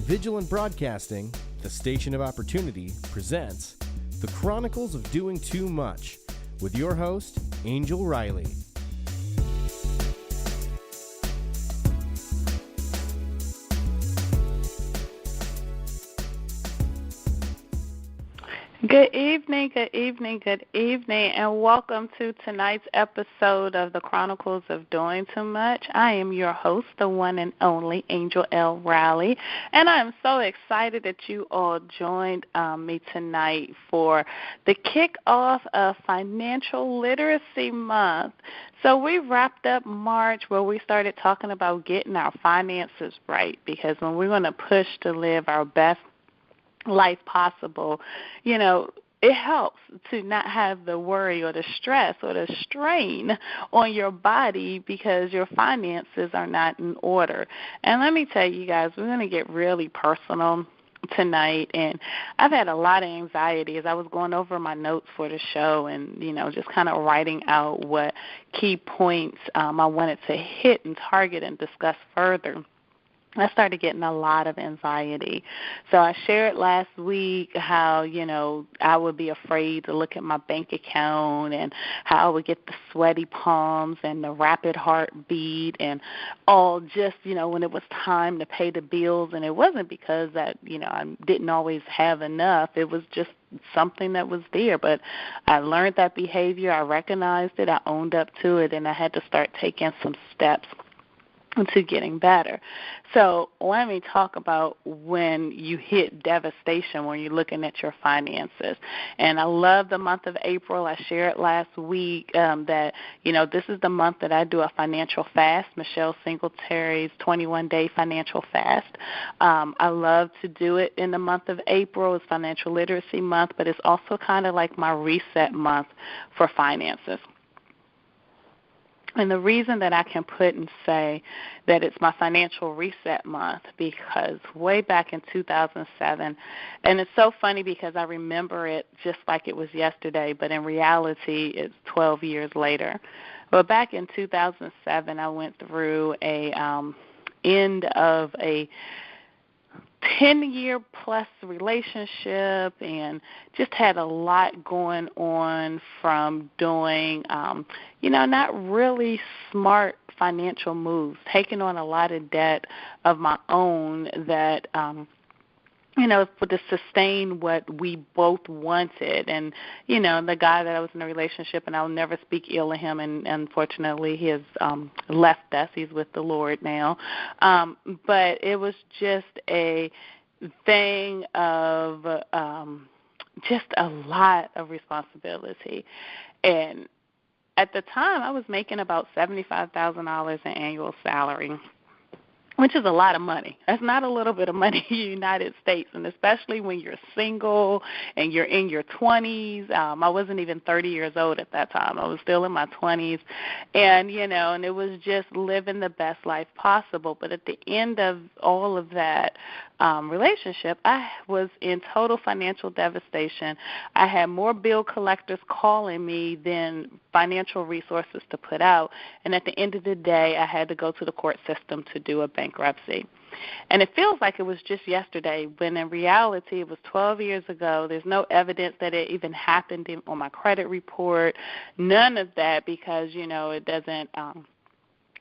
VIGILANT Broadcasting, the station of opportunity, presents The Chronicles of Doing Too Much with your host, Angel Riley. Good evening, and welcome to tonight's episode of the Chronicles of Doing Too Much. I am your host, the one and only Angel L. Riley, and I am so excited that you all joined me tonight for the kickoff of Financial Literacy Month. So we wrapped up March where we started talking about getting our finances right, because when we're going to push to live our best life possible, it helps to not have the worry or the stress or the strain on your body because your finances are not in order. And let me tell you guys, we're going to get really personal tonight, and I've had a lot of anxiety as I was going over my notes for the show and, just kind of writing out what key points I wanted to hit and target and discuss further. I started getting a lot of anxiety. So I shared last week how, I would be afraid to look at my bank account and how I would get the sweaty palms and the rapid heartbeat and all just, when it was time to pay the bills. And it wasn't because that, I didn't always have enough. It was just something that was there. But I learned that behavior. I recognized it. I owned up to it, and I had to start taking some steps to getting better. So let me talk about when you hit devastation when you're looking at your finances. And I love the month of April. I shared last week that, this is the month that I do a financial fast, Michelle Singletary's 21-day financial fast. I love to do it in the month of April. It's Financial Literacy Month, but it's also kind of like my reset month for finances. And the reason that I can put and say that it's my financial reset month, because way back in 2007, and it's so funny because I remember it just like it was yesterday, but in reality it's 12 years later. But back in 2007, I went through a end of a 10-year-plus relationship and just had a lot going on from doing, not really smart financial moves, taking on a lot of debt of my own that, to sustain what we both wanted. And, the guy that I was in a relationship, and I'll never speak ill of him, and unfortunately he has left us. He's with the Lord now. But it was just a thing of just a lot of responsibility. And at the time, I was making about $75,000 in annual salary, which is a lot of money. That's not a little bit of money in the United States, and especially when you're single and you're in your 20s. I wasn't even 30 years old at that time. I was still in my 20s, and, and it was just living the best life possible. But at the end of all of that relationship, I was in total financial devastation. I had more bill collectors calling me than financial resources to put out, and at the end of the day, I had to go to the court system to do a bankruptcy. And it feels like it was just yesterday, when in reality it was 12 years ago. There's no evidence that it even happened on my credit report, none of that, because, it doesn't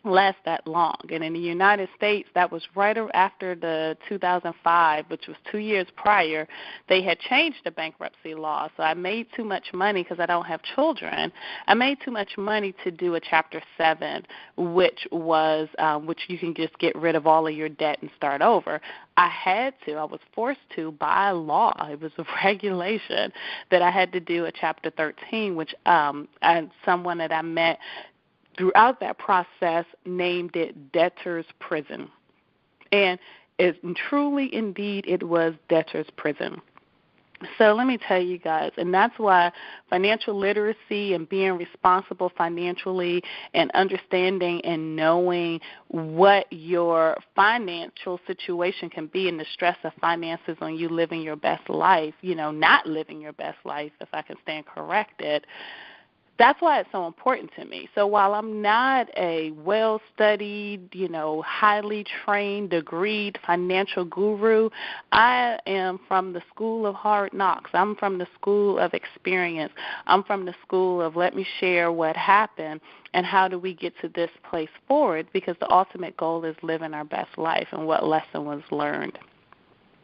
last that long. And in the United States, that was right after the 2005, which was 2 years prior, they had changed the bankruptcy law. So I made too much money because I don't have children. I made too much money to do a Chapter 7, which was which you can just get rid of all of your debt and start over. I was forced to by law. It was a regulation that I had to do a Chapter 13, which someone that I met throughout that process named it debtor's prison. And truly, indeed, it was debtor's prison. So let me tell you guys, and that's why financial literacy and being responsible financially and understanding and knowing what your financial situation can be and the stress of finances on you living your best life, not living your best life, if I can stand corrected, that's why it's so important to me. So while I'm not a well-studied, highly trained, degreed financial guru, I am from the school of hard knocks. I'm from the school of experience. I'm from the school of let me share what happened and how do we get to this place forward, because the ultimate goal is living our best life and what lesson was learned.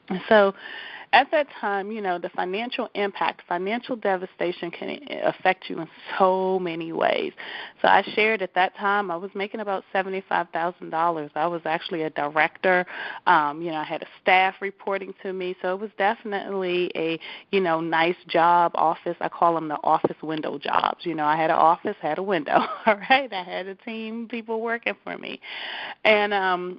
And so at that time, the financial impact, financial devastation can affect you in so many ways. So I shared at that time I was making about $75,000. I was actually a director. I had a staff reporting to me. So it was definitely a, nice job, office. I call them the office window jobs. I had an office, had a window, all right? I had a team, people working for me. And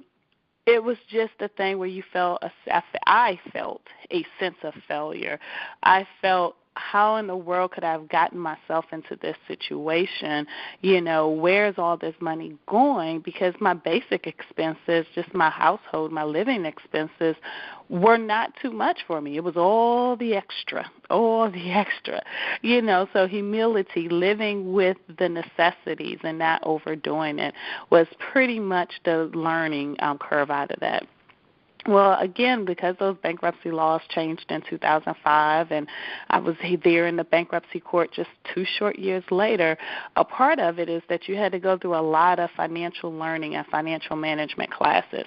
it was just a thing where I felt a sense of failure. I felt, how in the world could I have gotten myself into this situation? Where's all this money going? Because my basic expenses, just my household, my living expenses, were not too much for me. It was all the extra. So humility, living with the necessities and not overdoing it, was pretty much the learning curve out of that. Well, again, because those bankruptcy laws changed in 2005, and I was there in the bankruptcy court just 2 short years later, a part of it is that you had to go through a lot of financial learning and financial management classes.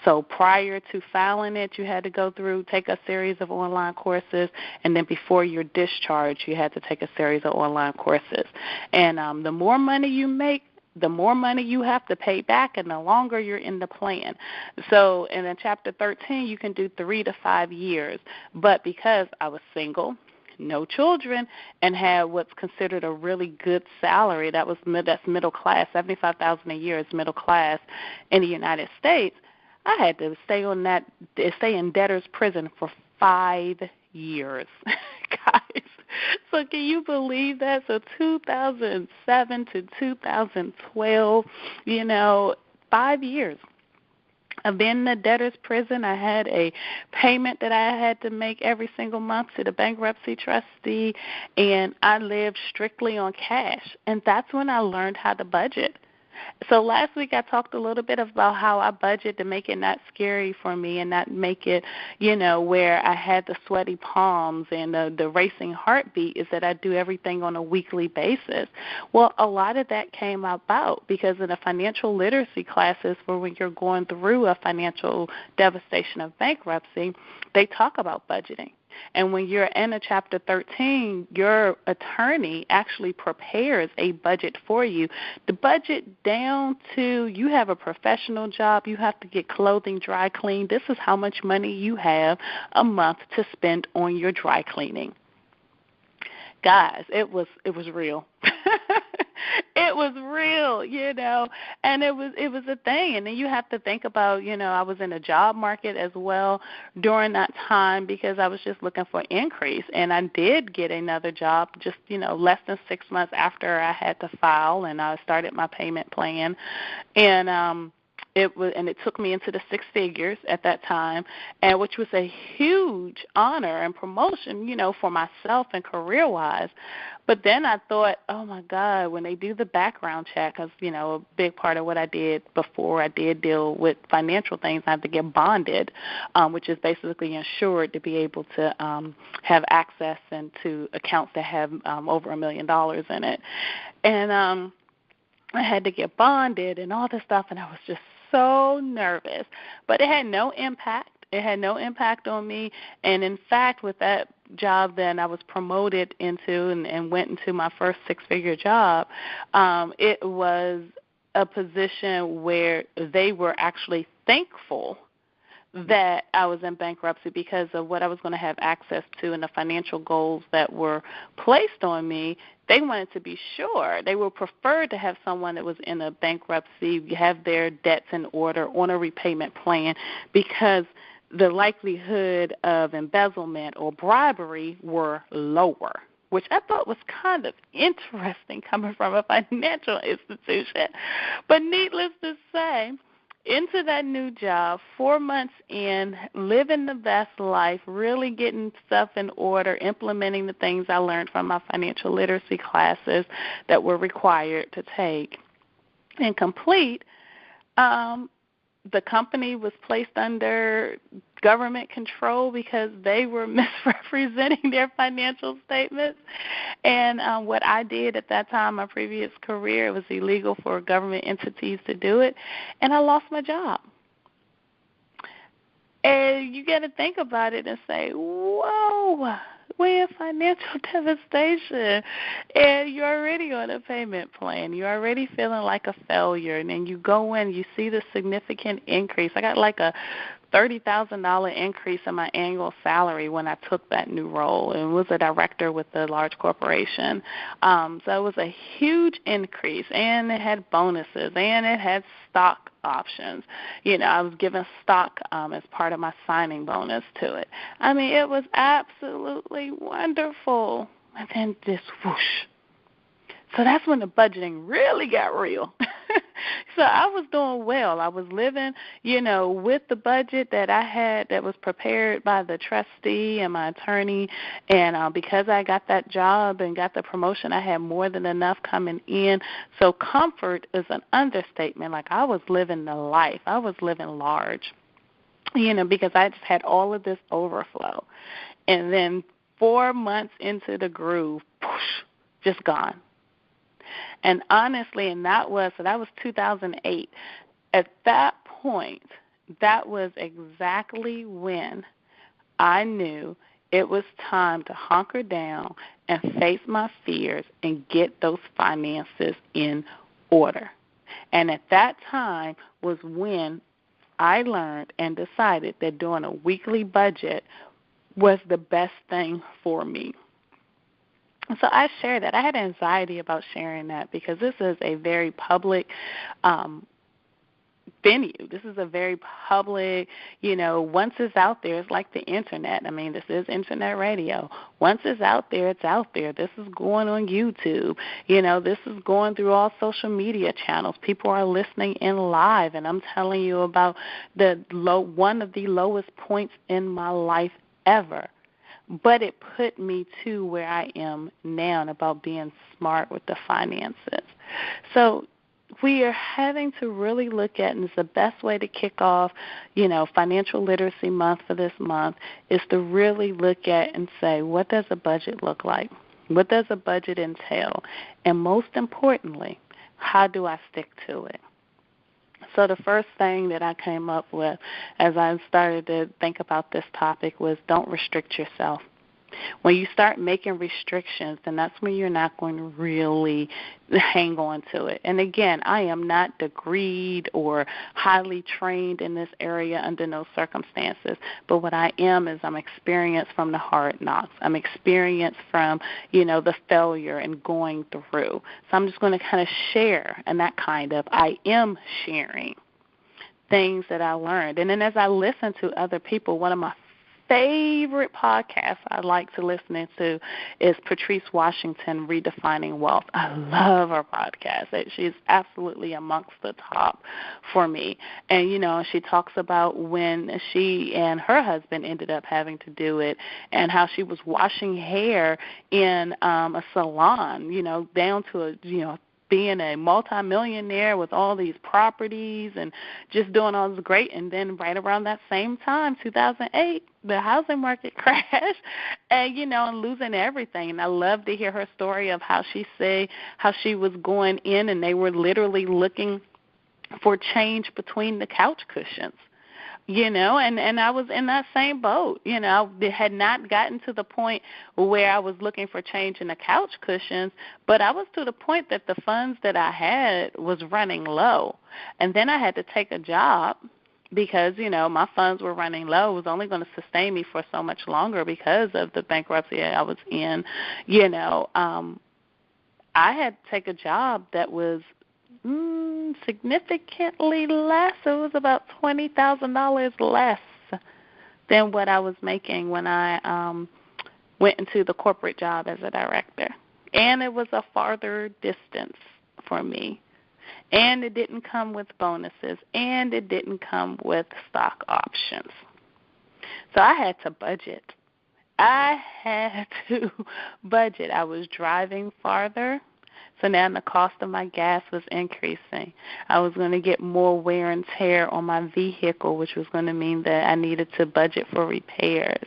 So prior to filing it, you had to take a series of online courses, and then before your discharge, you had to take a series of online courses. And the more money you make, the more money you have to pay back, and the longer you're in the plan. So in Chapter 13, you can do 3 to 5 years. But because I was single, no children, and had what's considered a really good salary, that's middle class, $75,000 a year is middle class in the United States, I had to stay in debtor's prison for 5 years, guys. So can you believe that? So 2007 to 2012, 5 years. I've been in the debtor's prison. I had a payment that I had to make every single month to the bankruptcy trustee, and I lived strictly on cash. And that's when I learned how to budget. So last week I talked a little bit about how I budget to make it not scary for me and not make it, where I had the sweaty palms and the racing heartbeat, is that I do everything on a weekly basis. Well, a lot of that came about because in the financial literacy classes, for when you're going through a financial devastation of bankruptcy, they talk about budgeting. And when you're in a Chapter 13, your attorney actually prepares a budget for you. The budget down to you have a professional job, you have to get clothing dry cleaned. This is how much money you have a month to spend on your dry cleaning. Guys, it was real. It was real, and it was a thing. And then you have to think about, I was in a job market as well during that time because I was just looking for increase. And I did get another job just, less than 6 months after I had to file, and I started my payment plan. And it took me into the 6 figures at that time, and which was a huge honor and promotion, for myself and career-wise. But then I thought, oh, my God, when they do the background check, because, a big part of what I did before I did deal with financial things, I had to get bonded, which is basically insured to be able to have access into accounts that have over $1 million in it. And I had to get bonded and all this stuff, and I was just so nervous. But it had no impact. It had no impact on me. And, in fact, with that job then I was promoted into and went into my first 6-figure job, it was a position where they were actually thankful that I was in bankruptcy because of what I was going to have access to and the financial goals that were placed on me. They wanted to be sure. They would prefer to have someone that was in a bankruptcy, have their debts in order on a repayment plan, because the likelihood of embezzlement or bribery were lower, which I thought was kind of interesting coming from a financial institution. But needless to say, into that new job, 4 months in, living the best life, really getting stuff in order, implementing the things I learned from my financial literacy classes that were required to take and complete. The company was placed under government control because they were misrepresenting their financial statements. And what I did at that time, my previous career, it was illegal for government entities to do it, and I lost my job. And you got to think about it and say, whoa, we're in financial devastation. And you're already on a payment plan. You're already feeling like a failure. And then you go in, you see the significant increase. I got like a $30,000 increase in my annual salary when I took that new role and was a director with a large corporation. So it was a huge increase, and it had bonuses, and it had stock options. You know, I was given stock as part of my signing bonus to it. I mean, it was absolutely wonderful. And then just whoosh. So that's when the budgeting really got real. So I was doing well. I was living, you know, with the budget that I had that was prepared by the trustee and my attorney. And because I got that job and got the promotion, I had more than enough coming in. So comfort is an understatement. Like, I was living the life. I was living large, you know, because I just had all of this overflow. And then 4 months into the groove, poosh, just gone. And honestly, and that was 2008. At that point, that was exactly when I knew it was time to hunker down and face my fears and get those finances in order. And at that time was when I learned and decided that doing a weekly budget was the best thing for me. So I share that. I had anxiety about sharing that because this is a very public venue. This is a very public, you know, once it's out there, it's like the Internet. I mean, this is Internet radio. Once it's out there, it's out there. This is going on YouTube. You know, this is going through all social media channels. People are listening in live, and I'm telling you about one of the lowest points in my life ever. But it put me to where I am now about being smart with the finances. So we are having to really look at, and it's the best way to kick off, you know, Financial Literacy Month for this month, is to really look at and say, what does a budget look like? What does a budget entail? And most importantly, how do I stick to it? So the first thing that I came up with as I started to think about this topic was, don't restrict yourself. When you start making restrictions, then that's when you're not going to really hang on to it. And again, I am not degreed or highly trained in this area under no circumstances. But what I am is I'm experienced from the hard knocks. I'm experienced from, you know, the failure and going through. So I'm just going to kind of share, and that kind of, I am sharing things that I learned. And then as I listen to other people, one of my favorite podcast I like to listen to is Patrice Washington, Redefining Wealth. I love her podcast. She's absolutely amongst the top for me. And, you know, she talks about when she and her husband ended up having to do it and how she was washing hair in a salon, you know, down to a, you know, being a multimillionaire with all these properties and just doing all this great. And then right around that same time, 2008, the housing market crashed and, you know, and losing everything. And I love to hear her story of how she was going in and they were literally looking for change between the couch cushions. You know, and I was in that same boat. You know, I had not gotten to the point where I was looking for change in the couch cushions, but I was to the point that the funds that I had was running low. And then I had to take a job because, you know, my funds were running low. It was only going to sustain me for so much longer because of the bankruptcy I was in. You know, I had to take a job that was significantly less. It was about $20,000 less than what I was making when I went into the corporate job as a director. And it was a farther distance for me. and it didn't come with bonuses, and it didn't come with stock options. So I had to budget. I had to budget. I was driving farther, so now the cost of my gas was increasing. I was going to get more wear and tear on my vehicle, which was going to mean that I needed to budget for repairs.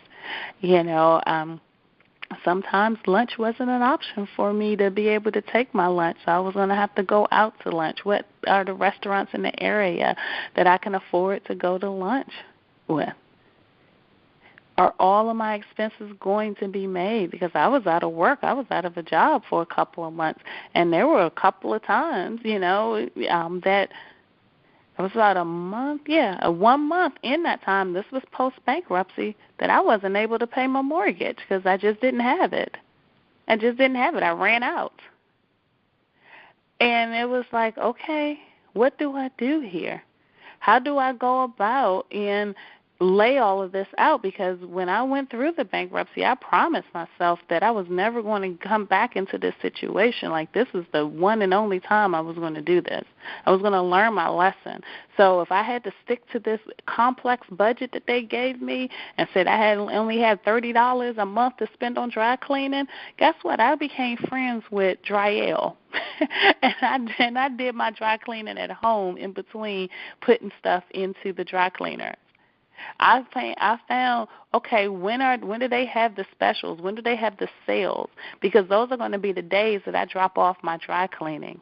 Sometimes lunch wasn't an option for me to be able to take my lunch. So I was going to have to go out to lunch. What are the restaurants in the area that I can afford to go to lunch with? Are all of my expenses going to be made? Because I was out of work. I was out of a job for a couple of months. And there were a couple of times, that it was about a month, 1 month in that time, this was post-bankruptcy, that I wasn't able to pay my mortgage because I just didn't have it. I ran out. And it was like, okay, what do I do here? How do I go about and lay all of this out? Because when I went through the bankruptcy, I promised myself that I was never going to come back into this situation. Like, this is the one and only time I was going to do this. I was going to learn my lesson. So if I had to stick to this complex budget that they gave me and said I only had $30 a month to spend on dry cleaning, guess what? I became friends with Dryell. and I did my dry cleaning at home in between putting stuff into the dry cleaner. I found, okay, when do they have the specials? When do they have the sales? Because those are going to be the days that I drop off my dry cleaning.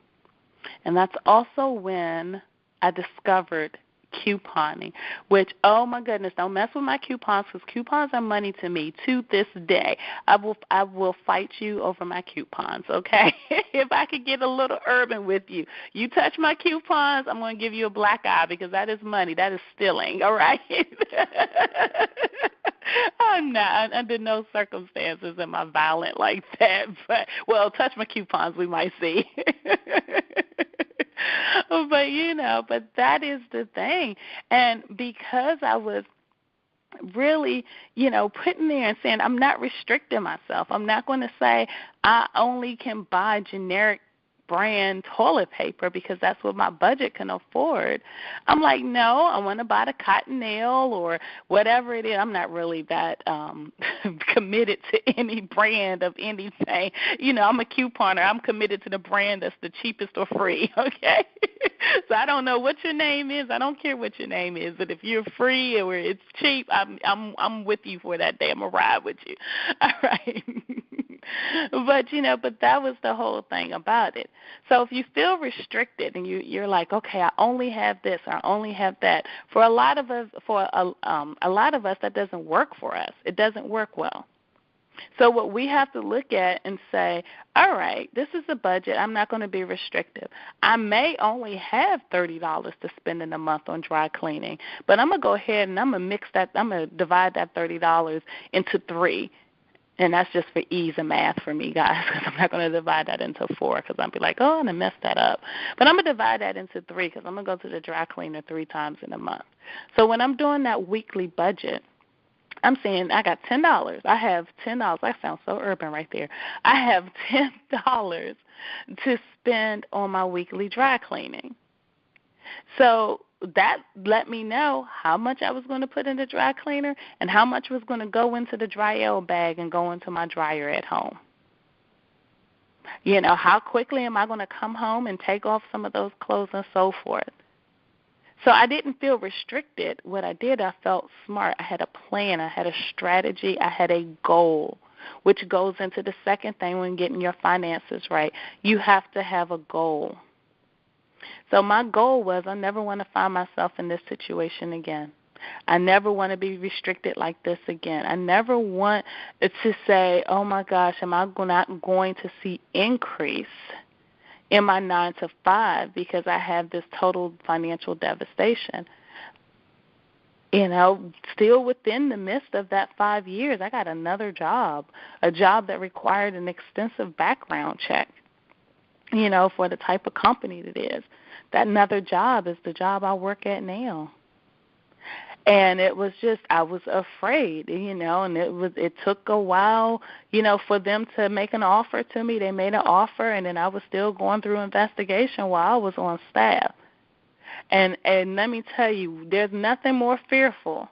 And that's also when I discovered couponing, which, oh my goodness, don't mess with my coupons, because coupons are money to me to this day. I will fight you over my coupons, okay? If I could get a little urban with you. You touch my coupons, I'm going to give you a black eye, because that is money. That is stealing, all right? I'm not, under no circumstances am I violent like that. But, well, touch my coupons, we might see. But that is the thing. And because I was really, putting there and saying I'm not restricting myself. I'm not going to say I only can buy generic brand toilet paper because that's what my budget can afford. I'm like, no, I want to buy the Cottonelle or whatever it is. I'm not really that committed to any brand of anything. I'm a couponer. I'm committed to the brand that's the cheapest or free, okay? So I don't know what your name is. I don't care what your name is. But if you're free or it's cheap, I'm with you for that day. I'm going to ride with you. All right. But that was the whole thing about it. So if you feel restricted and you're like, okay, I only have this, or I only have that, for a lot of us, that doesn't work for us. It doesn't work well. So what we have to look at and say, all right, this is a budget. I'm not going to be restrictive. I may only have $30 to spend in a month on dry cleaning, but I'm going to go ahead and I'm going to divide that $30 into 3. And that's just for ease of math for me, guys, because I'm not going to divide that into 4 because I'll be like, oh, I'm going to mess that up. But I'm going to divide that into 3 because I'm going to go to the dry cleaner 3 times in a month. So when I'm doing that weekly budget, I'm saying I got $10. I have $10. I sound so urban right there. I have $10 to spend on my weekly dry cleaning. So that let me know how much I was going to put in the dry cleaner and how much was going to go into the Dryell bag and go into my dryer at home. How quickly am I going to come home and take off some of those clothes and so forth. So I didn't feel restricted. What I did, I felt smart. I had a plan. I had a strategy. I had a goal, which goes into the second thing when getting your finances right. You have to have a goal. So my goal was I never want to find myself in this situation again. I never want to be restricted like this again. I never want to say, oh, my gosh, am I not going to see increase in my 9 to 5 because I have this total financial devastation. Still within the midst of that 5 years, I got another job, a job that required an extensive background check, for the type of company it is. That another job is the job I work at now. And it was just, I was afraid, and it took a while, for them to make an offer to me. They made an offer, and then I was still going through investigation while I was on staff. And let me tell you, there's nothing more fearful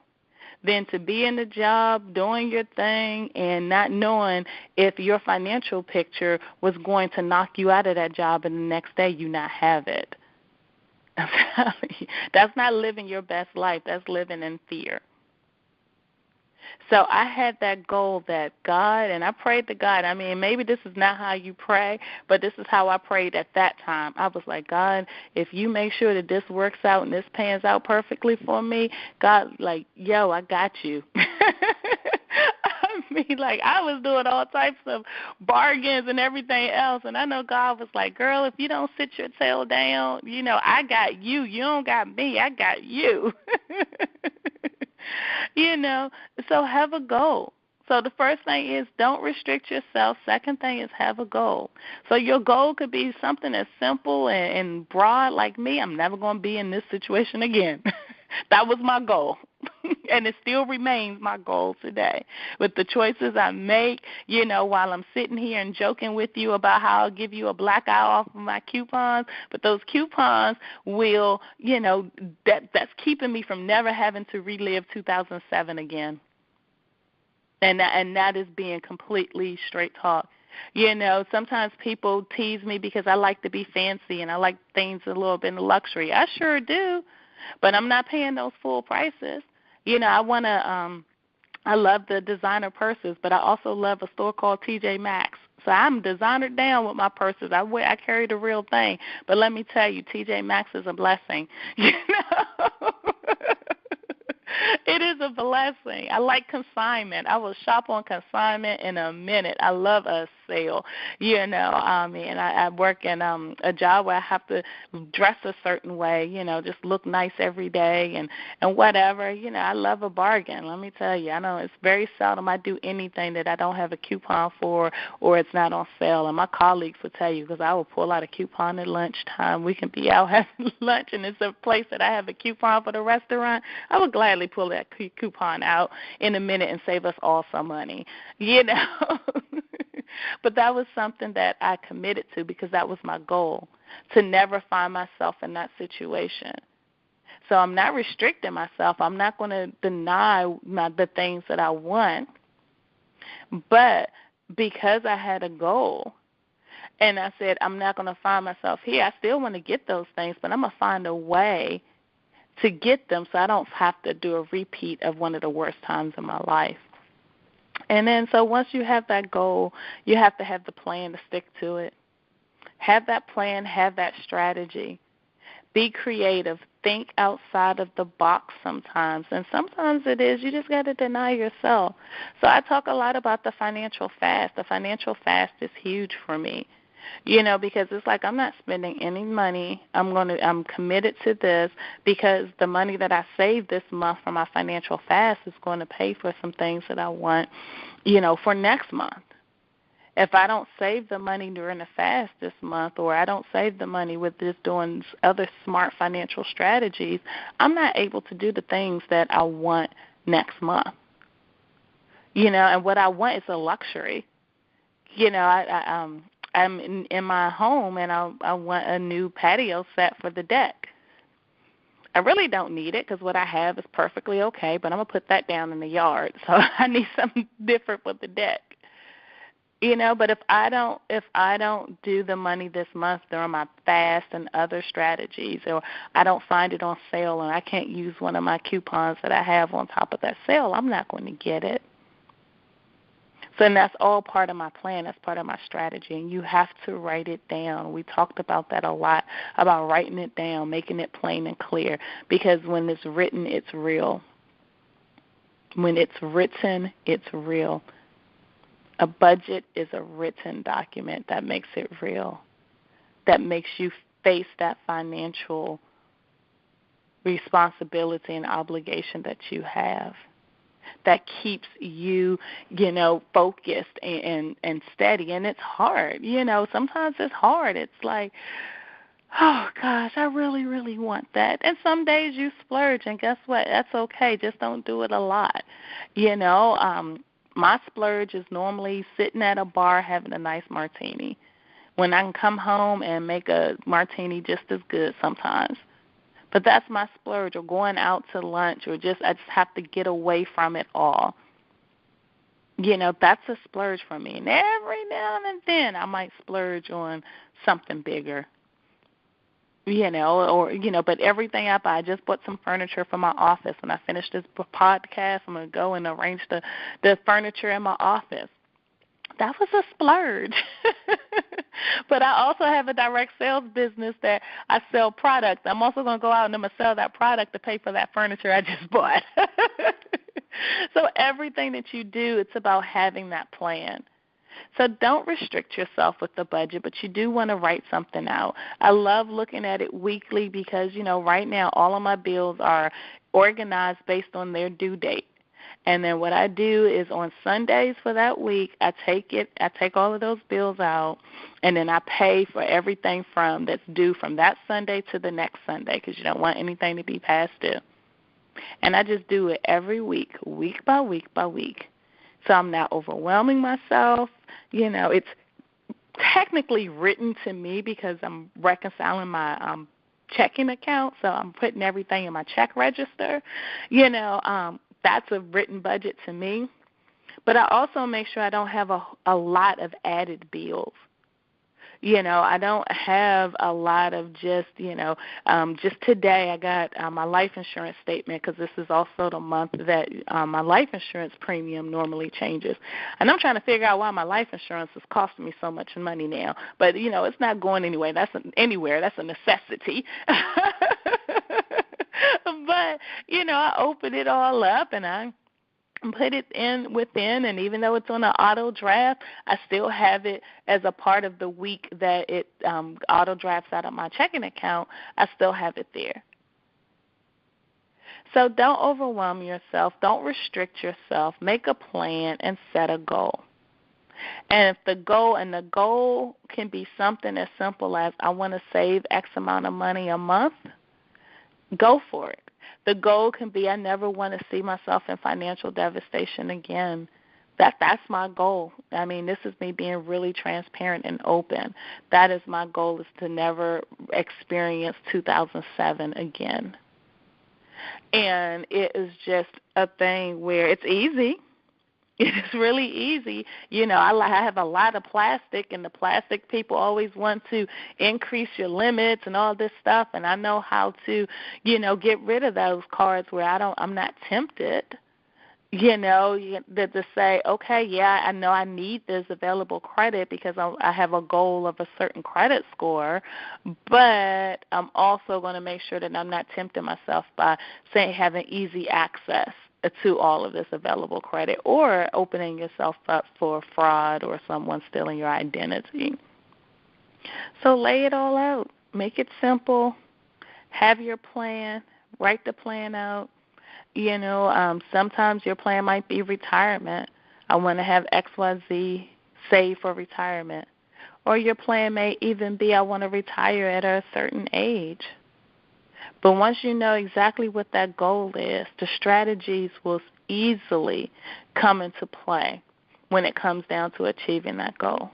than to be in the job, doing your thing, and not knowing if your financial picture was going to knock you out of that job and the next day you not have it. I'm telling you, that's not living your best life. That's living in fear. So I had that goal that God, and I prayed to God. I mean, maybe this is not how you pray, but this is how I prayed at that time. I was like, God, if you make sure that this works out and this pans out perfectly for me, God, like, I got you. I was doing all types of bargains and everything else, and I know God was like, girl, if you don't sit your tail down, I got you. You don't got me. I got you. So have a goal. So the first thing is don't restrict yourself. Second thing is have a goal. So your goal could be something as simple and broad like me. I'm never going to be in this situation again. That was my goal. And it still remains my goal today. With the choices I make, while I'm sitting here and joking with you about how I'll give you a black eye off of my coupons, but those coupons will, that's keeping me from never having to relive 2007 again. And that is being completely straight talk. Sometimes people tease me because I like to be fancy and I like things a little bit of luxury. I sure do, but I'm not paying those full prices. I love the designer purses, but I also love a store called TJ Maxx. So I'm designered down with my purses. I carry the real thing. But let me tell you, TJ Maxx is a blessing. It is a blessing. I like consignment. I will shop on consignment in a minute. I love a sale, and I work in a job where I have to dress a certain way, just look nice every day and whatever. I love a bargain. Let me tell you, I know it's very seldom I do anything that I don't have a coupon for or it's not on sale. And my colleagues will tell you, because I will pull out a coupon at lunchtime. We can be out having lunch, and it's a place that I have a coupon for the restaurant. I would gladly pull that coupon out in a minute and save us all some money, But that was something that I committed to because that was my goal, to never find myself in that situation. So I'm not restricting myself. I'm not going to deny the things that I want. But because I had a goal, and I said I'm not going to find myself here, I still want to get those things, but I'm going to find a way to get them so I don't have to do a repeat of one of the worst times in my life. And then so once you have that goal, you have to have the plan to stick to it. Have that plan, have that strategy. Be creative. Think outside of the box sometimes. And sometimes it is you just got to deny yourself. So I talk a lot about the financial fast. The financial fast is huge for me. Because it's like I'm not spending any money. I'm committed to this because the money that I save this month from my financial fast is going to pay for some things that I want, for next month. If I don't save the money during the fast this month, or I don't save the money with just doing other smart financial strategies, I'm not able to do the things that I want next month. And what I want is a luxury. I'm in my home, and I want a new patio set for the deck. I really don't need it because what I have is perfectly okay, but I'm going to put that down in the yard. So I need something different for the deck. But if I don't do the money this month during my fast and other strategies, or I don't find it on sale and I can't use one of my coupons that I have on top of that sale, I'm not going to get it. So and that's all part of my plan. That's part of my strategy, and you have to write it down. We talked about that a lot, about writing it down, making it plain and clear, because when it's written, it's real. When it's written, it's real. A budget is a written document that makes it real, that makes you face that financial responsibility and obligation that you have, that keeps you, focused and steady. And it's hard. Sometimes it's hard. It's like, oh, gosh, I really, really want that. And some days you splurge, and guess what? That's okay. Just don't do it a lot. My splurge is normally sitting at a bar having a nice martini, when I can come home and make a martini just as good sometimes. But that's my splurge, or going out to lunch, or I just have to get away from it all. That's a splurge for me. And every now and then I might splurge on something bigger. But everything I buy, I just bought some furniture for my office. When I finish this podcast, I'm going to go and arrange the furniture in my office. That was a splurge. But I also have a direct sales business that I sell products. I'm also going to go out and I'm going to sell that product to pay for that furniture I just bought. So everything that you do, it's about having that plan. So don't restrict yourself with the budget, but you do want to write something out. I love looking at it weekly because, right now all of my bills are organized based on their due date. And then what I do is on Sundays for that week, I take all of those bills out, and then I pay for everything that's due from that Sunday to the next Sunday, because you don't want anything to be past due. And I just do it every week, week by week by week. So I'm not overwhelming myself. It's technically written to me because I'm reconciling my checking account, so I'm putting everything in my check register. That's a written budget to me. But I also make sure I don't have a lot of added bills. I don't have a lot of just today I got my life insurance statement, because this is also the month that my life insurance premium normally changes. And I'm trying to figure out why my life insurance is costing me so much money now. But, it's not going anywhere. That's a necessity. But, I open it all up and I put it in within, and even though it's on an auto draft, I still have it as a part of the week that it auto drafts out of my checking account. I still have it there. So don't overwhelm yourself. Don't restrict yourself. Make a plan and set a goal. And if the goal can be something as simple as I want to save X amount of money a month, go for it. The goal can be I never want to see myself in financial devastation again. That's my goal. I mean, this is me being really transparent and open. That is my goal, is to never experience 2007 again. And it is just a thing where it's easy. It's really easy. I have a lot of plastic, and the plastic people always want to increase your limits and all this stuff, and I know how to, get rid of those cards where I'm not tempted, to say, okay, yeah, I know I need this available credit because I have a goal of a certain credit score, but I'm also going to make sure that I'm not tempting myself by saying having easy access to all of this available credit, or opening yourself up for fraud or someone stealing your identity. So lay it all out. Make it simple. Have your plan. Write the plan out. Sometimes your plan might be retirement. I want to have XYZ saved for retirement. Or your plan may even be I want to retire at a certain age. But once you know exactly what that goal is, the strategies will easily come into play when it comes down to achieving that goal.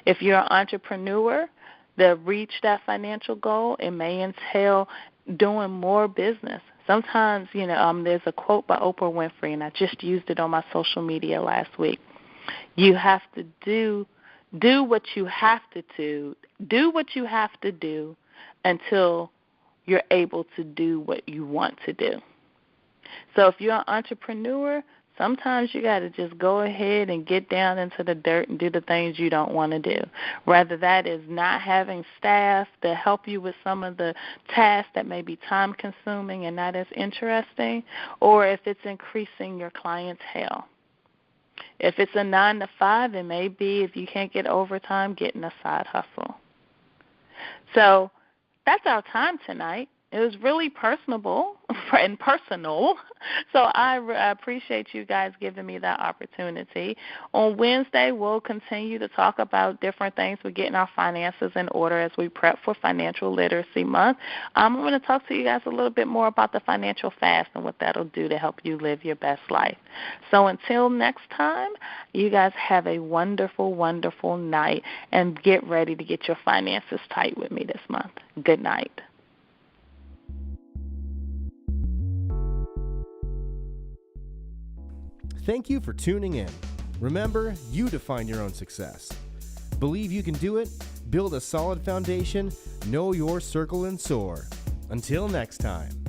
If you're an entrepreneur that reach that financial goal, it may entail doing more business. Sometimes, there's a quote by Oprah Winfrey, and I just used it on my social media last week. You have to do what you have to do what you have to do until you're able to do what you want to do. So if you're an entrepreneur, sometimes you got to just go ahead and get down into the dirt and do the things you don't want to do. Whether that is not having staff to help you with some of the tasks that may be time-consuming and not as interesting, or if it's increasing your clientele. If it's a 9-to-5, it may be, if you can't get overtime, getting a side hustle. So that's our time tonight. It was really personable and personal. So I appreciate you guys giving me that opportunity. On Wednesday, we'll continue to talk about different things with getting our finances in order as we prep for Financial Literacy Month. I'm going to talk to you guys a little bit more about the financial fast and what that'll do to help you live your best life. So until next time, you guys have a wonderful, wonderful night, and get ready to get your finances tight with me this month. Good night. Thank you for tuning in. Remember, you define your own success. Believe you can do it, build a solid foundation, know your circle, and soar. Until next time.